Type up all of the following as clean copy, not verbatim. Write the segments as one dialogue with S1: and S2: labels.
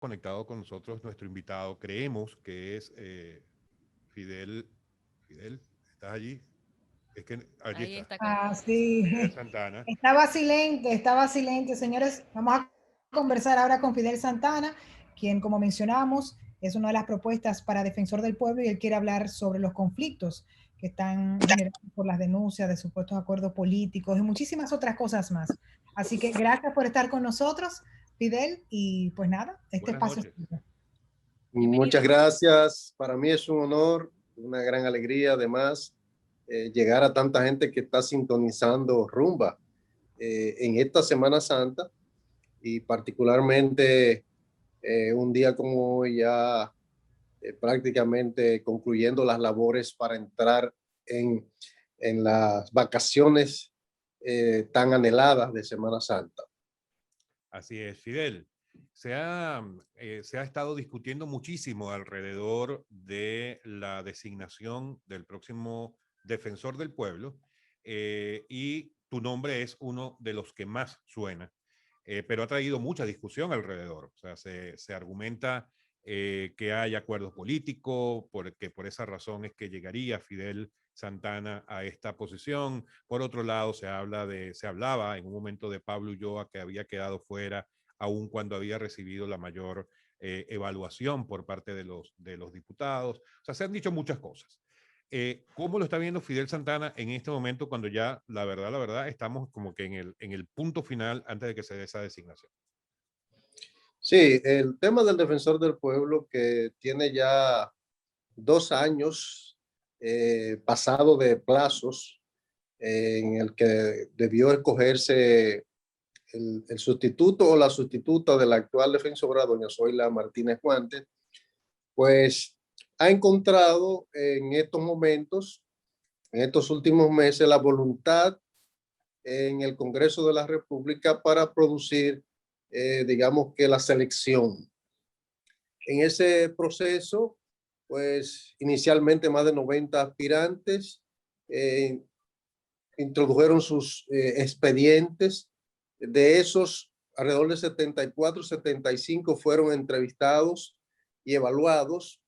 S1: conectado con nosotros nuestro invitado. Creemos que es Fidel. Fidel, ¿estás allí? Es que allí
S2: Ahí
S1: está.
S2: está con
S3: Ah,
S2: nosotros.
S1: Fidel
S3: sí.
S1: Santana.
S3: Estaba silente, señores. Vamos a conversar ahora con Fidel Santana, quien, como mencionamos, es una de las propuestas para defensor del pueblo y él quiere hablar sobre los conflictos que están generados por las denuncias de supuestos acuerdos políticos y muchísimas otras cosas más. Así que gracias por estar con nosotros, Fidel, y pues nada, este
S1: Buenas
S3: espacio es
S1: noches.
S3: tuyo.
S4: Muchas
S2: Bienvenido.
S4: gracias. Para mí es un honor, una gran alegría además llegar a tanta gente que está sintonizando Rumba en esta Semana Santa y particularmente un día como hoy ya prácticamente concluyendo las labores para entrar en, en las vacaciones tan anheladas de Semana Santa.
S1: Así es, Fidel. Se ha estado discutiendo muchísimo alrededor de la designación del próximo defensor del pueblo y tu nombre es uno de los que más suena, pero ha traído mucha discusión alrededor. O sea, se argumenta que hay acuerdos políticos, porque por esa razón es que llegaría Fidel Santana a esta posición. Por otro lado, se hablaba en un momento de Pablo Ulloa que había quedado fuera, aun cuando había recibido la mayor evaluación por parte de los diputados. O sea, se han dicho muchas cosas. ¿Cómo lo está viendo Fidel Santana en este momento cuando ya, la verdad, estamos como que en el punto final antes de que se dé esa designación?
S4: Sí, el tema del defensor del pueblo que tiene ya 2 años pasado de plazos en el que debió escogerse el sustituto o la sustituta de la actual defensora, doña Zoila Martínez Guantes, pues ha encontrado en estos momentos, en estos últimos meses, la voluntad en el Congreso de la República para producir, digamos que la selección. En ese proceso, pues inicialmente más de 90 aspirantes eh, introdujeron sus expedientes. De esos, alrededor de 74, 75 fueron entrevistados y evaluados.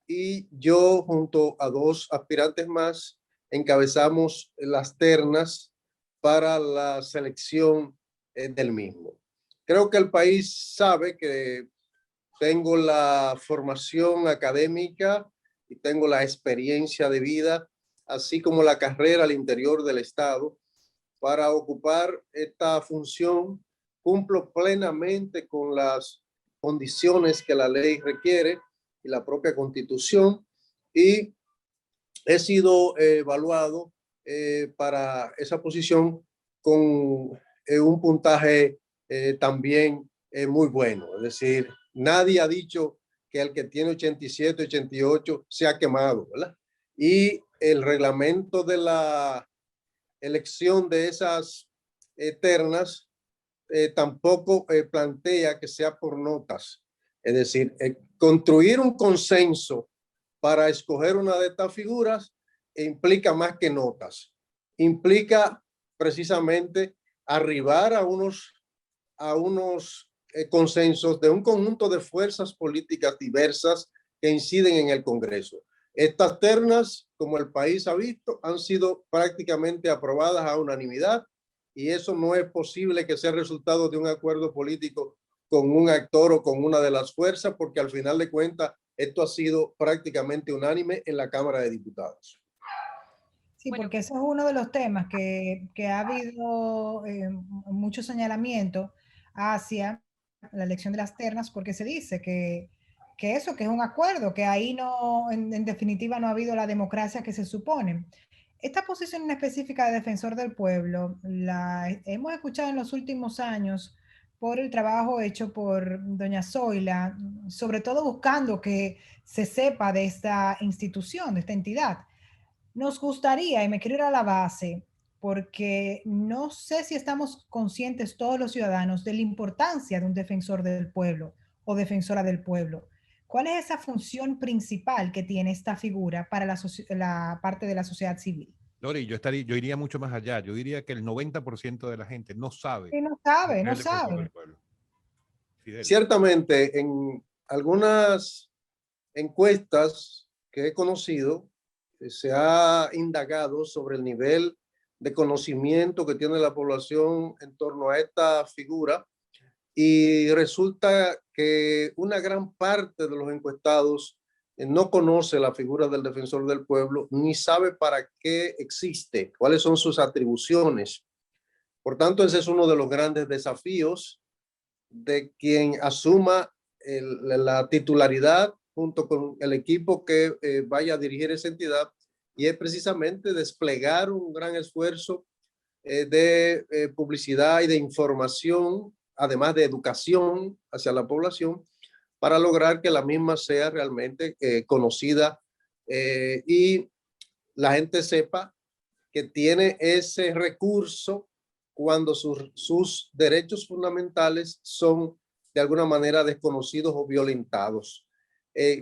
S4: Y yo, junto a 2 aspirantes más, encabezamos las ternas para la selección del mismo. Creo que el país sabe que tengo la formación académica y tengo la experiencia de vida, así como la carrera al interior del Estado para ocupar esta función. Cumplo plenamente con las condiciones que la ley requiere y la propia Constitución y he sido evaluado para esa posición con un puntaje también muy bueno. Es decir, nadie ha dicho que el que tiene 87, 88 se ha quemado, ¿verdad? Y el reglamento de la elección de esas ternas tampoco plantea que sea por notas. Es decir, construir un consenso para escoger una de estas figuras implica más que notas. Implica precisamente arribar a unos consensos de un conjunto de fuerzas políticas diversas que inciden en el Congreso. Estas ternas, como el país ha visto, han sido prácticamente aprobadas a unanimidad y eso no es posible que sea resultado de un acuerdo político con un actor o con una de las fuerzas, porque al final de cuentas esto ha sido prácticamente unánime en la Cámara de Diputados.
S3: Sí,
S2: Bueno,
S3: porque ese es uno de los temas que ha habido mucho señalamiento hacia la elección de las ternas, porque se dice que eso, que es un acuerdo, que ahí no, en definitiva no ha habido la democracia que se supone. Esta posición en específica de defensor del pueblo la hemos escuchado en los últimos años por el trabajo hecho por doña Zoila, sobre todo buscando que se sepa de esta institución, de esta entidad. Nos gustaría, y me quiero ir a la base, porque no sé si estamos conscientes todos los ciudadanos de la importancia de un defensor del pueblo o defensora del pueblo. ¿Cuál es esa función principal que tiene esta figura para la parte de la sociedad civil?
S1: Lori, yo iría mucho más allá. Yo diría que el 90% de la gente no sabe
S3: Y no
S1: lo
S3: sabe,
S1: que es
S3: no
S1: el defensor del
S3: sabe.
S1: pueblo. Fidel.
S4: Ciertamente, en algunas encuestas que he conocido, se ha indagado sobre el nivel de conocimiento que tiene la población en torno a esta figura y resulta que una gran parte de los encuestados no conoce la figura del defensor del pueblo ni sabe para qué existe, cuáles son sus atribuciones. Por tanto, ese es uno de los grandes desafíos de quien asuma la titularidad junto con el equipo que vaya a dirigir esa entidad, y es precisamente desplegar un gran esfuerzo de publicidad y de información, además de educación hacia la población, para lograr que la misma sea realmente conocida y la gente sepa que tiene ese recurso cuando sus derechos fundamentales son de alguna manera desconocidos o violentados.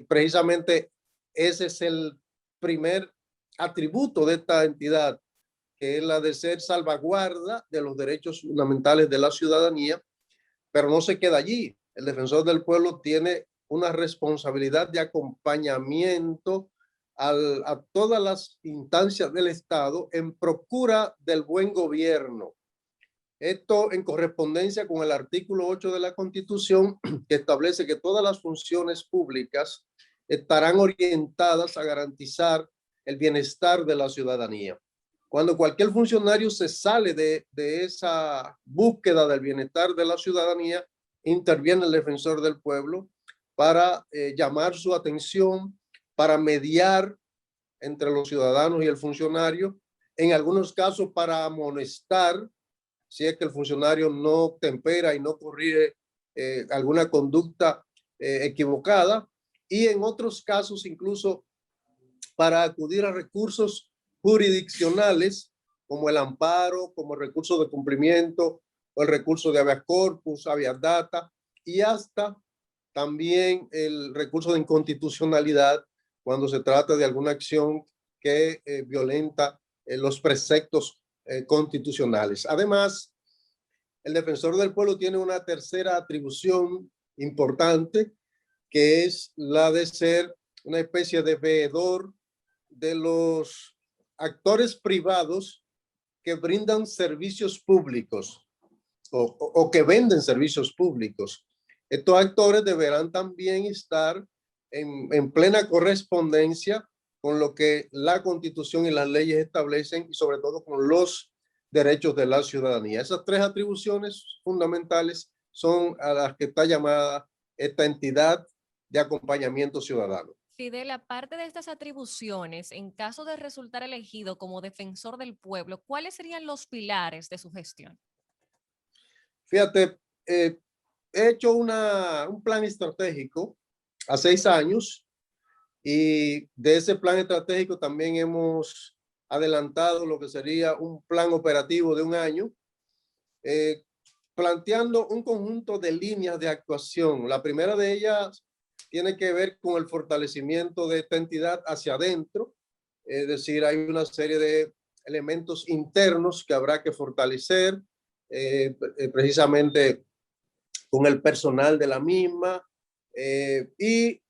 S4: Precisamente ese es el primer atributo de esta entidad, que es la de ser salvaguarda de los derechos fundamentales de la ciudadanía, pero no se queda allí. El defensor del pueblo tiene una responsabilidad de acompañamiento a todas las instancias del Estado en procura del buen gobierno. Esto en correspondencia con el artículo 8 de la Constitución, que establece que todas las funciones públicas estarán orientadas a garantizar el bienestar de la ciudadanía. Cuando cualquier funcionario se sale de esa búsqueda del bienestar de la ciudadanía, interviene el defensor del pueblo para llamar su atención, para mediar entre los ciudadanos y el funcionario, en algunos casos para amonestar si es que el funcionario no tempera y no corrige alguna conducta equivocada, y en otros casos incluso para acudir a recursos jurisdiccionales como el amparo, como el recurso de cumplimiento o el recurso de habeas corpus, habeas data, y hasta también el recurso de inconstitucionalidad cuando se trata de alguna acción que violenta los preceptos constitucionales. Además, el defensor del pueblo tiene una tercera atribución importante, que es la de ser una especie de veedor de los actores privados que brindan servicios públicos o que venden servicios públicos. Estos actores deberán también estar en plena correspondencia con lo que la Constitución y las leyes establecen, y sobre todo con los derechos de la ciudadanía. Esas tres atribuciones fundamentales son a las que está llamada esta entidad de acompañamiento ciudadano.
S2: Fidel, aparte de estas atribuciones, en caso de resultar elegido como defensor del pueblo, ¿cuáles serían los pilares de su gestión?
S4: Fíjate, he hecho un plan estratégico a 6 años, y de ese plan estratégico también hemos adelantado lo que sería un plan operativo de 1 año, planteando un conjunto de líneas de actuación. La primera de ellas tiene que ver con el fortalecimiento de esta entidad hacia adentro, es decir, hay una serie de elementos internos que habrá que fortalecer, precisamente con el personal de la misma, y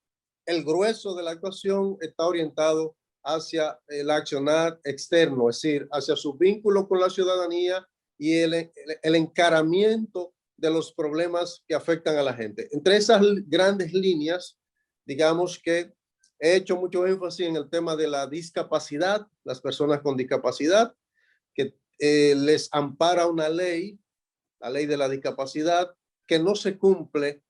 S4: el grueso de la actuación está orientado hacia el accionar externo, es decir, hacia su vínculo con la ciudadanía y el encaramiento de los problemas que afectan a la gente. Entre esas grandes líneas, digamos que he hecho mucho énfasis en el tema de la discapacidad, las personas con discapacidad, que les ampara una ley, la ley de la discapacidad, que no se cumple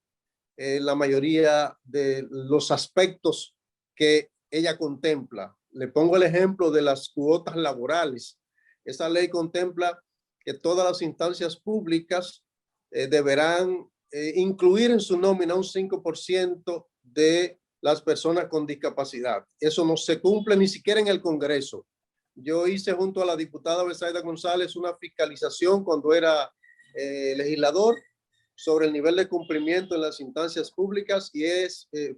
S4: la mayoría de los aspectos que ella contempla. Le pongo el ejemplo de las cuotas laborales. Esa ley contempla que todas las instancias públicas deberán incluir en su nómina un 5% de las personas con discapacidad. Eso no se cumple ni siquiera en el Congreso. Yo hice junto a la diputada Betsaida González una fiscalización cuando era legislador sobre el nivel de cumplimiento en las instancias públicas, y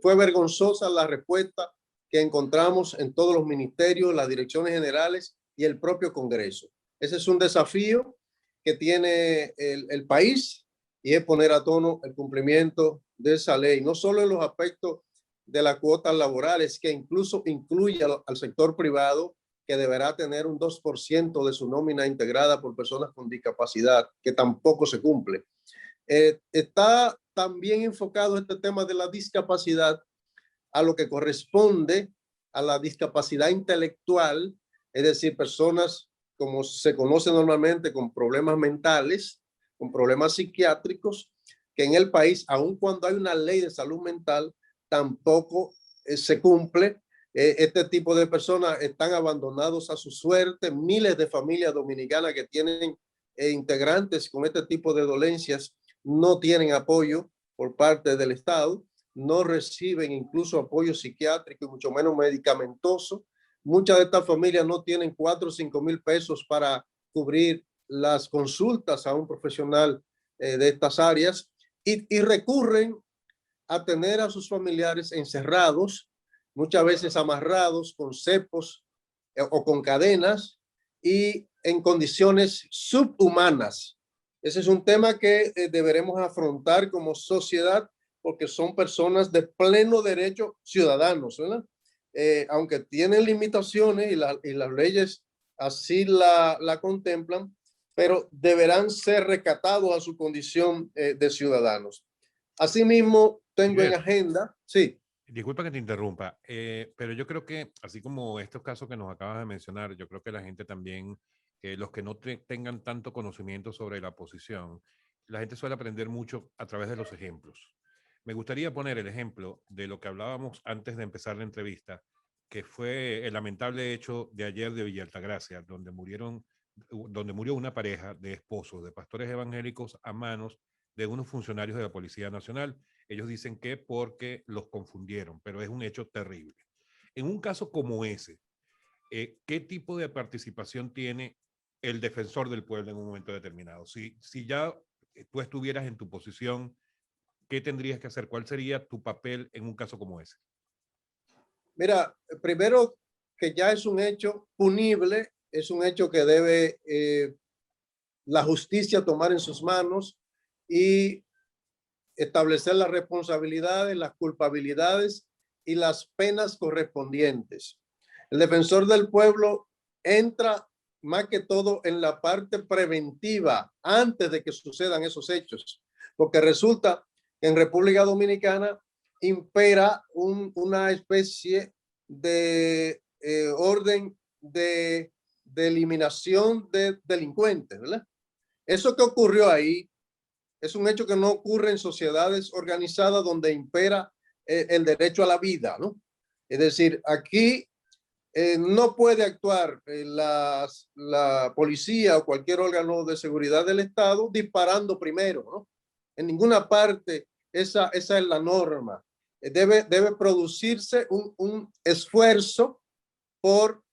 S4: fue vergonzosa la respuesta que encontramos en todos los ministerios, las direcciones generales y el propio Congreso. Ese es un desafío que tiene el país, y es poner a tono el cumplimiento de esa ley, no solo en los aspectos de las cuotas laborales, que incluso incluye al sector privado, que deberá tener un 2% de su nómina integrada por personas con discapacidad, que tampoco se cumple. Está también enfocado este tema de la discapacidad a lo que corresponde a la discapacidad intelectual, es decir, personas como se conoce normalmente con problemas mentales, con problemas psiquiátricos, que en el país, aun cuando hay una ley de salud mental, tampoco se cumple. Este tipo de personas están abandonados a su suerte. Miles de familias dominicanas que tienen integrantes con este tipo de dolencias no tienen apoyo por parte del Estado, no reciben incluso apoyo psiquiátrico y mucho menos medicamentoso. Muchas de estas familias no tienen 4 o 5 mil pesos para cubrir las consultas a un profesional de estas áreas y recurren a tener a sus familiares encerrados, muchas veces amarrados con cepos o con cadenas y en condiciones subhumanas. Ese es un tema que deberemos afrontar como sociedad porque son personas de pleno derecho ciudadanos, ¿verdad? Aunque tienen limitaciones y las leyes así la contemplan, pero deberán ser recatados a su condición de ciudadanos. Asimismo, tengo en agenda, sí.
S1: Disculpa que te interrumpa, pero yo creo que, así como estos casos que nos acabas de mencionar, yo creo que la gente también, los que no tengan tanto conocimiento sobre la posición, la gente suele aprender mucho a través de los ejemplos. Me gustaría poner el ejemplo de lo que hablábamos antes de empezar la entrevista, que fue el lamentable hecho de ayer de Villa Altagracia, donde murió una pareja de esposos, de pastores evangélicos a manos de unos funcionarios de la Policía Nacional. Ellos dicen que porque los confundieron, pero es un hecho terrible. En un caso como ese, ¿qué tipo de participación tiene el defensor del pueblo en un momento determinado? Si ya tú estuvieras en tu posición, ¿qué tendrías que hacer? ¿Cuál sería tu papel en un caso como ese?
S4: Mira, primero que ya es un hecho punible, es un hecho que debe la justicia tomar en sus manos y establecer las responsabilidades, las culpabilidades y las penas correspondientes. El defensor del pueblo entra más que todo en la parte preventiva antes de que sucedan esos hechos, porque resulta que en República Dominicana impera una especie de orden de eliminación de delincuentes, ¿verdad? Eso que ocurrió ahí es un hecho que no ocurre en sociedades organizadas donde impera el derecho a la vida, ¿no? Es decir, aquí no puede actuar la policía o cualquier órgano de seguridad del Estado disparando primero, ¿no? En ninguna parte esa es la norma. Debe producirse un esfuerzo por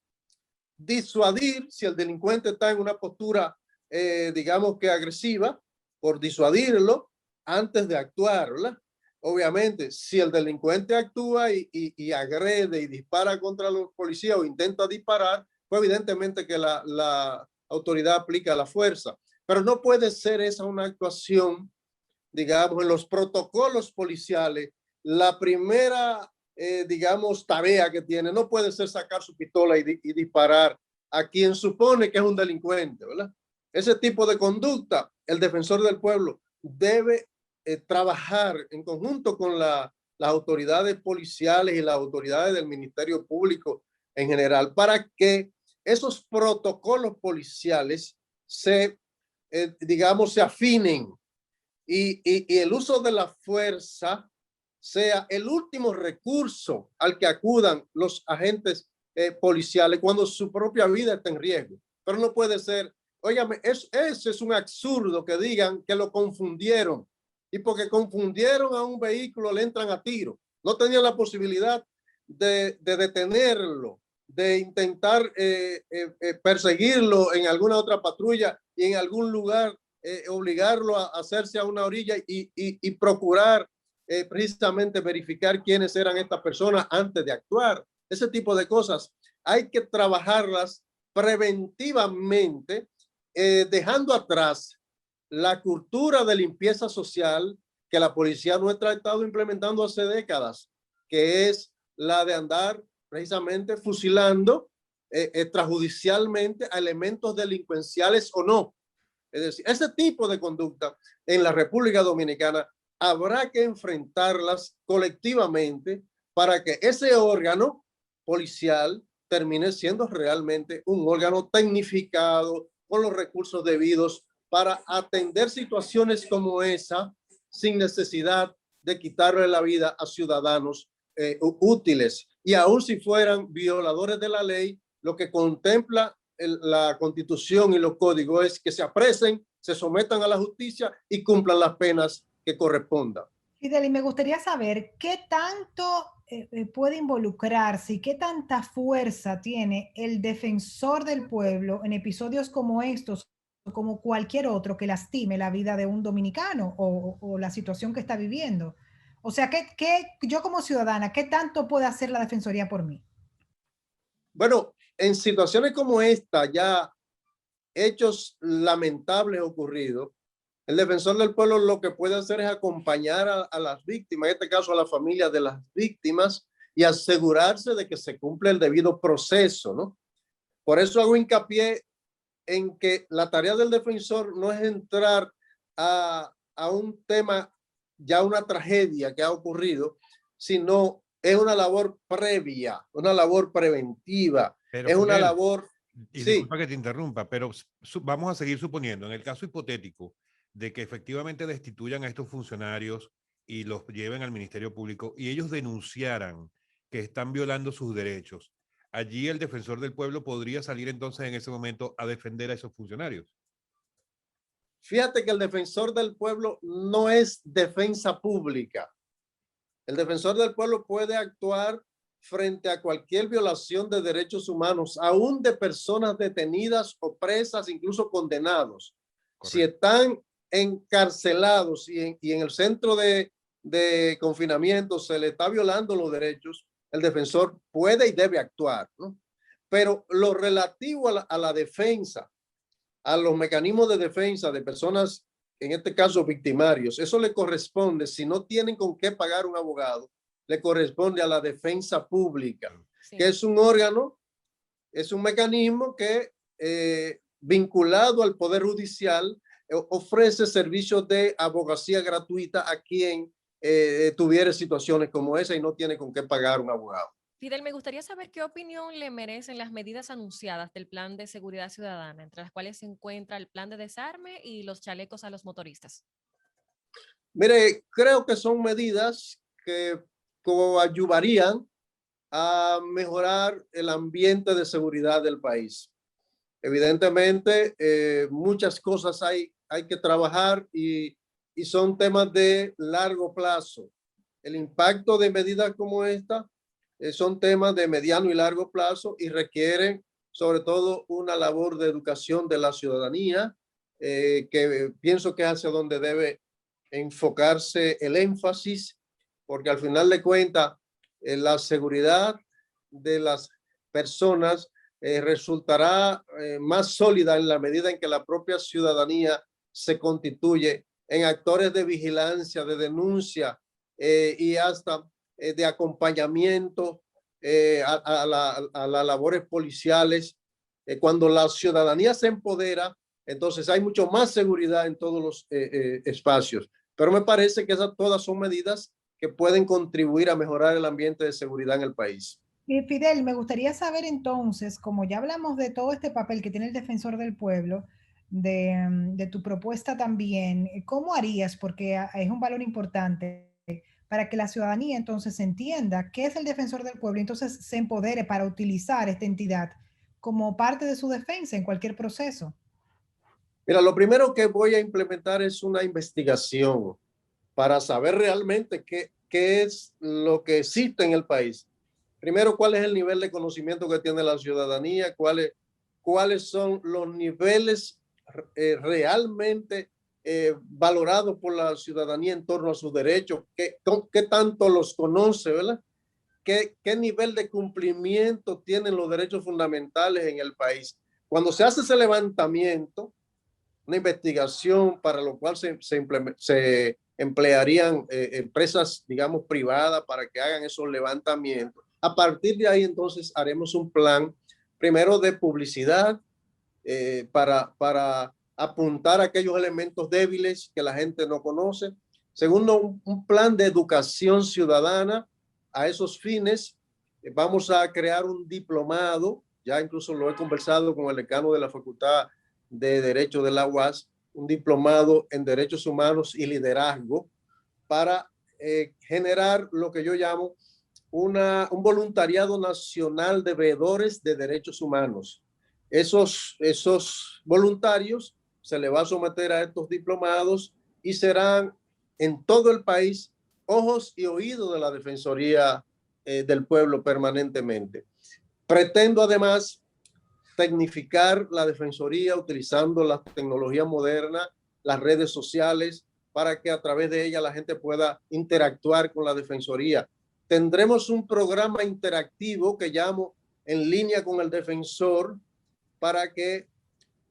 S4: disuadir si el delincuente está en una postura, digamos que agresiva, por disuadirlo antes de actuar, ¿verdad? Obviamente, si el delincuente actúa y agrede y dispara contra los policías o intenta disparar, pues evidentemente que la autoridad aplica la fuerza. Pero no puede ser esa una actuación, digamos, en los protocolos policiales. La primera, digamos, tarea que tiene no puede ser sacar su pistola y disparar a quien supone que es un delincuente, ¿verdad? Ese tipo de conducta, el defensor del pueblo debe trabajar en conjunto con las autoridades policiales y las autoridades del Ministerio Público en general para que esos protocolos policiales digamos, se afinen y el uso de la fuerza sea el último recurso al que acudan los agentes policiales cuando su propia vida está en riesgo. Pero no puede ser, óigame, ese es un absurdo que digan que lo confundieron y porque confundieron a un vehículo le entran a tiro. No tenían la posibilidad de detenerlo, de intentar perseguirlo en alguna otra patrulla y en algún lugar obligarlo a hacerse a una orilla y procurar precisamente verificar quiénes eran estas personas antes de actuar. Ese tipo de cosas hay que trabajarlas preventivamente, dejando atrás la cultura de limpieza social que la policía nuestra ha estado implementando hace décadas, que es la de andar precisamente fusilando extrajudicialmente a elementos delincuenciales o no. Es decir, ese tipo de conducta en la República Dominicana habrá que enfrentarlas colectivamente para que ese órgano policial termine siendo realmente un órgano tecnificado con los recursos debidos para atender situaciones como esa sin necesidad de quitarle la vida a ciudadanos útiles. Y aun si fueran violadores de la ley, lo que contempla la Constitución y los códigos es que se apresen, se sometan a la justicia y cumplan las penas que correspondan.
S3: Fidel, y me gustaría saber qué tanto puede involucrarse y qué tanta fuerza tiene el defensor del pueblo en episodios como estos, o como cualquier otro que lastime la vida de un dominicano o la situación que está viviendo. O sea, yo como ciudadana, ¿qué tanto puede hacer la Defensoría por mí?
S4: Bueno, en situaciones como esta, ya hechos lamentables ocurridos, el defensor del pueblo lo que puede hacer es acompañar a las víctimas, en este caso a la familia de las víctimas, y asegurarse de que se cumple el debido proceso, ¿no? Por eso hago hincapié en que la tarea del defensor no es entrar a un tema, ya una tragedia que ha ocurrido, sino es una labor previa, una labor preventiva,
S1: Pero
S4: es una
S1: Fidel,
S4: labor...
S1: y
S4: Sí,
S1: disculpa que te interrumpa, pero vamos a seguir suponiendo, en el caso hipotético de que efectivamente destituyan a estos funcionarios y los lleven al Ministerio Público y ellos denunciaran que están violando sus derechos, allí el defensor del pueblo podría salir entonces en ese momento a defender a esos funcionarios.
S4: fíjate que el defensor del pueblo no es defensa pública. El defensor del pueblo puede actuar frente a cualquier violación de derechos humanos, aún de personas detenidas o presas, incluso condenados. Correcto. Si están encarcelados y en el centro de confinamiento se le está violando los derechos, el defensor puede y debe actuar, ¿no? Pero lo relativo a la defensa, a los mecanismos de defensa de personas, en este caso victimarios, eso le corresponde, si no tienen con qué pagar un abogado, le corresponde a la defensa pública, sí, que es un órgano, es un mecanismo que vinculado al Poder Judicial ofrece servicios de abogacía gratuita a quien tuviera situaciones como esa y no tiene con qué pagar un abogado.
S2: Fidel, me gustaría saber qué opinión le merecen las medidas anunciadas del Plan de Seguridad Ciudadana, entre las cuales se encuentra el plan de desarme y los chalecos a los motoristas.
S4: Mire, creo que son medidas que ayudarían a mejorar el ambiente de seguridad del país. Evidentemente, muchas cosas hay que trabajar y son temas de largo plazo. El impacto de medidas como esta son temas de mediano y largo plazo y requieren sobre todo una labor de educación de la ciudadanía, que pienso que es hacia donde debe enfocarse el énfasis, porque al final de cuentas la seguridad de las personas resultará más sólida en la medida en que la propia ciudadanía se constituye en actores de vigilancia, de denuncia y hasta de acompañamiento a las labores policiales. Cuando la ciudadanía se empodera, entonces hay mucho más seguridad en todos los espacios. Pero me parece que esas todas son medidas que pueden contribuir a mejorar el ambiente de seguridad en el país.
S3: Fidel, me gustaría saber entonces, como ya hablamos de todo este papel que tiene el defensor del pueblo, de tu propuesta también, ¿cómo harías? Porque es un valor importante para que la ciudadanía entonces entienda qué es el defensor del pueblo y entonces se empodere para utilizar esta entidad como parte de su defensa en cualquier proceso.
S4: Mira, lo primero que voy a implementar es una investigación para saber realmente qué es lo que existe en el país. Primero, cuál es el nivel de conocimiento que tiene la ciudadanía, cuáles son los niveles realmente valorados por la ciudadanía en torno a sus derechos, qué tanto los conoce, ¿verdad? ¿Qué nivel de cumplimiento tienen los derechos fundamentales en el país? Cuando se hace ese levantamiento, una investigación para lo cual se emplearían empresas, digamos, privadas para que hagan esos levantamientos. A partir de ahí, entonces, haremos un plan, primero de publicidad, para apuntar a aquellos elementos débiles que la gente no conoce. Segundo, un plan de educación ciudadana a esos fines. Vamos a crear un diplomado, ya incluso lo he conversado con el decano de la Facultad de Derecho de la UAS, un diplomado en Derechos Humanos y Liderazgo para generar lo que yo llamo un voluntariado nacional de veedores de derechos humanos. Esos voluntarios se le va a someter a estos diplomados y serán en todo el país ojos y oídos de la Defensoría del Pueblo permanentemente. Pretendo además tecnificar la Defensoría utilizando la tecnología moderna, las redes sociales, para que a través de ella la gente pueda interactuar con la Defensoría. Tendremos un programa interactivo que llamo En Línea con el Defensor, para que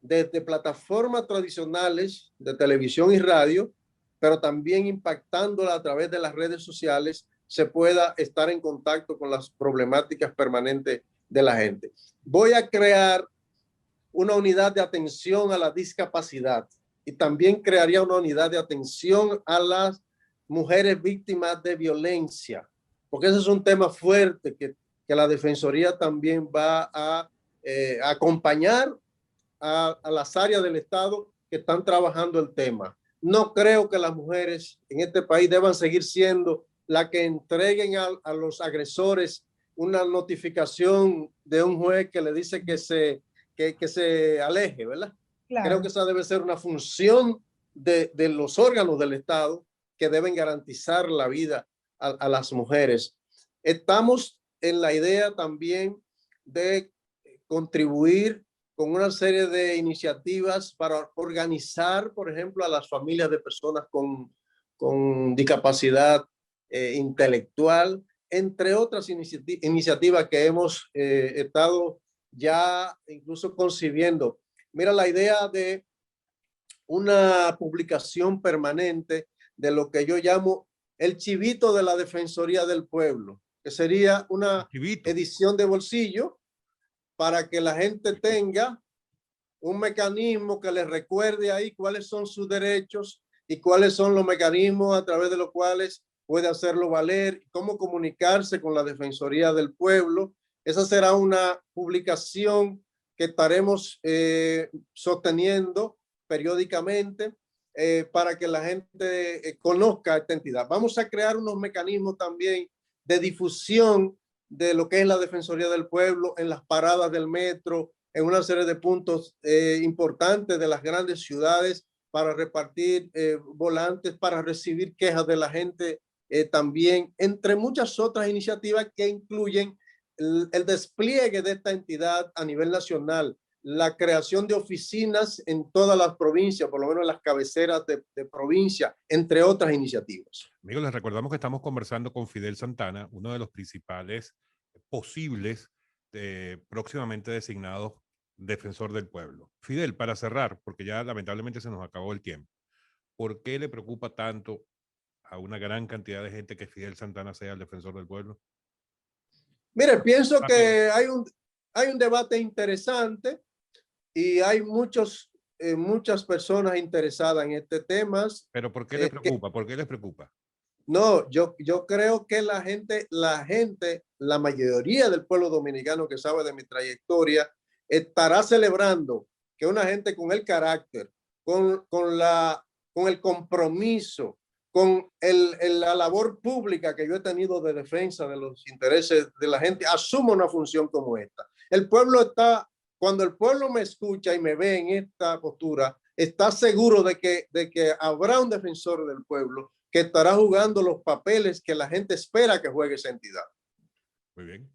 S4: desde plataformas tradicionales de televisión y radio, pero también impactándola a través de las redes sociales, se pueda estar en contacto con las problemáticas permanentes de la gente. Voy a crear una unidad de atención a la discapacidad y también crearía una unidad de atención a las mujeres víctimas de violencia, porque ese es un tema fuerte que la Defensoría también va a acompañar a las áreas del Estado que están trabajando el tema. No creo que las mujeres en este país deban seguir siendo las que entreguen a los agresores una notificación de un juez que le dice que se aleje, ¿verdad? Claro. Creo que esa debe ser una función de los órganos del Estado que deben garantizar la vida a las mujeres. Estamos en la idea también de contribuir con una serie de iniciativas para organizar, por ejemplo, a las familias de personas con discapacidad intelectual, entre otras iniciativas que hemos estado ya incluso concibiendo. Mira, la idea de una publicación permanente de lo que yo llamo el chivito de la Defensoría del Pueblo, que sería una edición de bolsillo para que la gente tenga un mecanismo que les recuerde ahí cuáles son sus derechos y cuáles son los mecanismos a través de los cuales puede hacerlo valer, cómo comunicarse con la Defensoría del Pueblo. Esa será una publicación que estaremos sosteniendo periódicamente para que la gente conozca esta entidad. Vamos a crear unos mecanismos también de difusión de lo que es la Defensoría del Pueblo en las paradas del metro, en una serie de puntos importantes de las grandes ciudades, para repartir volantes, para recibir quejas de la gente también, entre muchas otras iniciativas que incluyen el despliegue de esta entidad a nivel nacional, la creación de oficinas en todas las provincias, por lo menos en las cabeceras de provincia, entre otras iniciativas.
S1: Amigos, les recordamos que estamos conversando con Fidel Santana, uno de los principales posibles próximamente designados defensor del pueblo. Fidel, para cerrar, porque ya lamentablemente se nos acabó el tiempo, ¿por qué le preocupa tanto a una gran cantidad de gente que Fidel Santana sea el defensor del pueblo?
S4: Mire, pienso que hay un debate interesante y hay muchas personas interesadas en este tema.
S1: ¿Pero por qué les preocupa? ¿Por qué les preocupa?
S4: No, yo creo que la mayoría del pueblo dominicano que sabe de mi trayectoria estará celebrando que una gente con el carácter, con el compromiso, con la labor pública que yo he tenido de defensa de los intereses de la gente, asuma una función como esta. Cuando el pueblo me escucha y me ve en esta postura, está seguro de que habrá un defensor del pueblo que estará jugando los papeles que la gente espera que juegue esa entidad.
S1: Muy bien.